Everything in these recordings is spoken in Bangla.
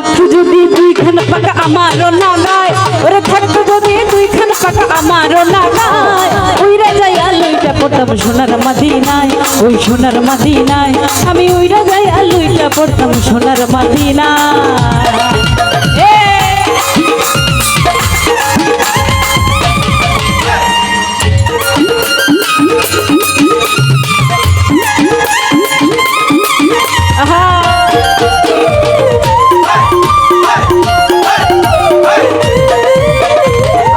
থাকতো যদি দুইখান পাকা আমারও লাগায়, ওরে থাকতো যদি দুইখান পাকা আমারও লাগায়, উইরা যাইয়া লইটা পড়তাম সোনার মদিনায়, ওই সোনার মদিনায় আমি উইরা যাইয়া লইটা পড়তাম সোনার মদিনায়।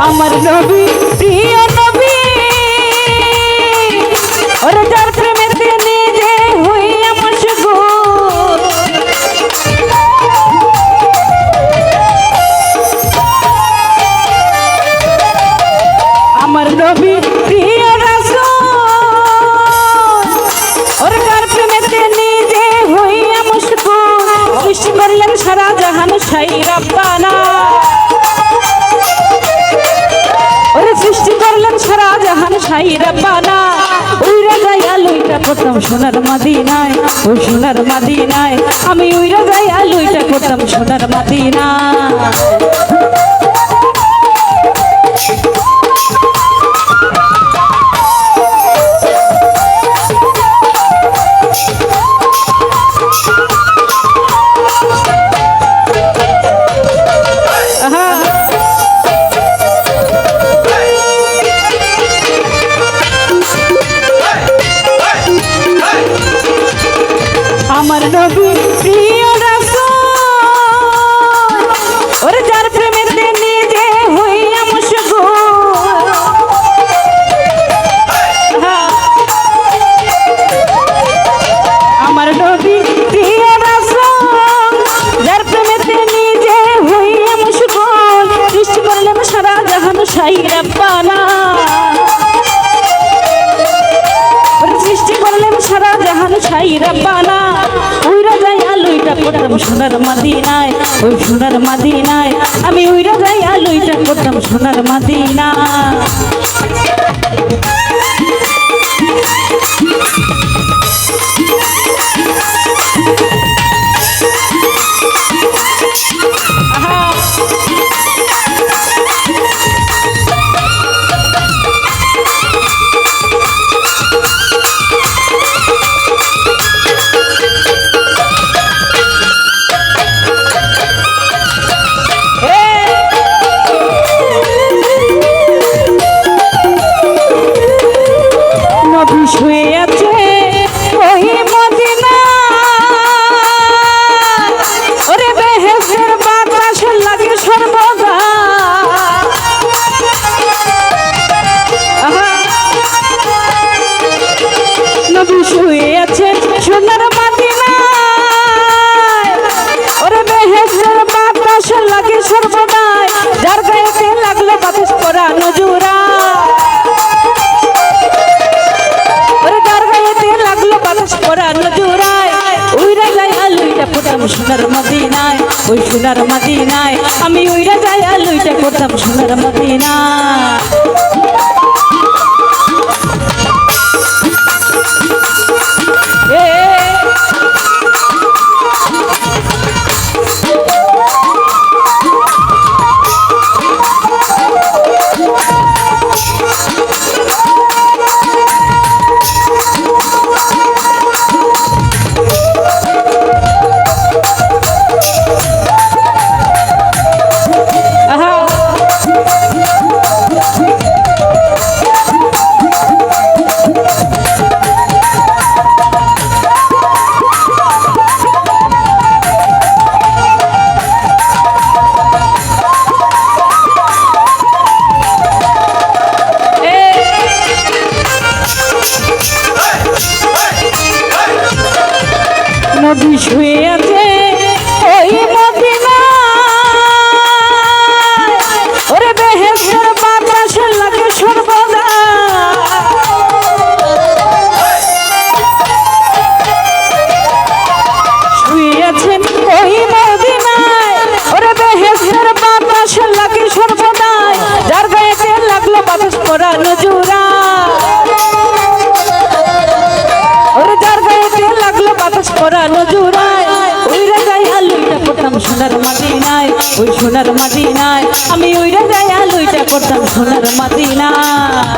আমার নবী প্রিয় নবী, ওরে যার প্রেমেতে নিজে হইয়া মশগুল, আমার নবী প্রিয় রাসূল, ওরে যার প্রেমেতে নিজে হইয়া মশগুল, সৃষ্টি করলেন সারা জাহান সাই রব্বানা, সৃষ্টি করলেন সারা জাহান সাই রব্বানা, উইরা যাইয়া লইটা পড়তাম সোনার মদিনায়, ওই সোনার মদিনায় আমি উইরা যাইয়া লইটা পড়তাম সোনার মদিনায়। আমার নবী প্রিয় রাসূল, ওরে যার প্রেমেতে নিজে হইয়া মশগুল, আমার নবী প্রিয় রাসূল, যার প্রেমেতে নিজে হইয়া মশগুল, সৃষ্টি করলেন সারা জাহান সাই রব্বানা, সৃষ্টি করলেন সারা জাহান সাই রব্বানা, উইরা যাইয়া লইটা পড়তাম সোনার মদিনায়, ওই সোনার মদিনায় আমি উইরা যাইয়া লইটা পড়তাম সোনার মদিনায়। শুয়ে আছে ওই মদিনা, ওরে বেহেশতের বাতাস লাগে সর্বদা, নবী শুয়ে আছে সোনার মদিনায়, ওরে বেহেশতের বাতাস লাগে সর্বদা, যার গায়েতে লাগলো বাতাস পরানো জোড়া, সোনার মদিনায়, ওই সোনার মদিনায় আমি উইরা যাইয়া লইটা পড়তাম সোনার মদিনায়। নবী শুয়ে আছে ওই মদিনায়, ওরে বেহেশতের বাতাস লাগে সর্বদা, শুয়ে আছেন ওই মদিনায়, ওরে বেহেশতের বাতাস লাগে সর্বদা, যার গায়েতে লাগলো বাতাস পরানো জোড়া, ওরে যার গায়েতে লাগলো বাতাস পরানো জোড়ায়, উইরা যাইয়া লইটা পড়তাম সোনার মদিনায়, ওই সোনার মদিনায় আমি উইরা যাইয়া লইটা পড়তাম সোনার মদিনায়।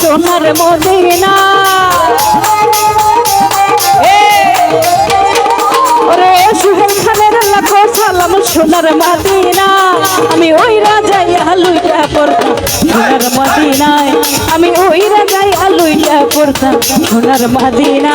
সোনার মদিনা ওরে সুহেল খানের লাখো সালাম সোনার মদিনা আমি ওই রাজাই আলুইটা পড়তাম সোনার মদিনায় আমি ওই রাজাই আলুইটা পড়তাম সোনার মদিনা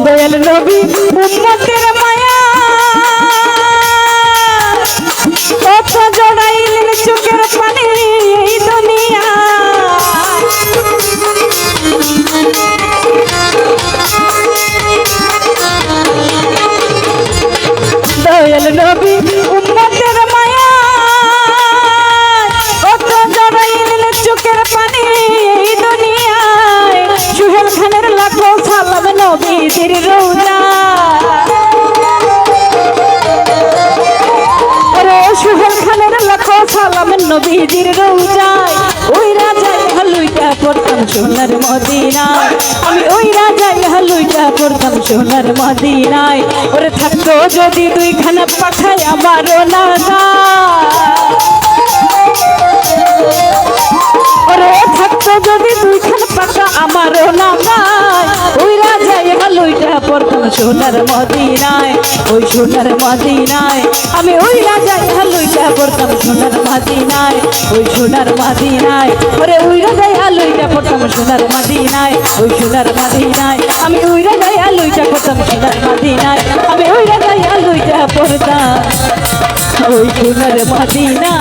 দয়াল নবী উম্মতের মায়া কত জড়াইলেন চোখের পানি এই দুনিয়া দয়াল নবী উম্মতের মায়া কত জড়াইলেন চোখের পানি এই দুনিয়ায় সুহেল খানের লাখো সালাম নবীজির রওজা ওরে সুহেল খানের লাখো সালাম নবীজির রওজায় ওই রাজাই হালুইটা পড়তাম সোনার মদিনায় আমি ওই রাজাই হালুইটা পড়তাম সোনার মদিনায় ওরে থাকতো যদি দুইখানা পাখায় আমারও না ওরে থাকতো যদি দুইখান পাকা আমারও না ওই রাজাই হালুইটা পড়তাম সোনার মদিনায় ওই সোনার মদিনায় আমি ওই রাজাই হালুইটা পড়তাম সোনার মদিনায় ওই সোনার মদিনায় ওরে ওই রাজাই হালুইটা পড়তাম সোনার মদিনায় ওই সোনার মদিনায় আমি ওই রাজাই হালুইটা পড়তাম সোনার মদিনায় আমি ওই রাজাই হালুইটা পড়তাম ওই সোনার মদিনায়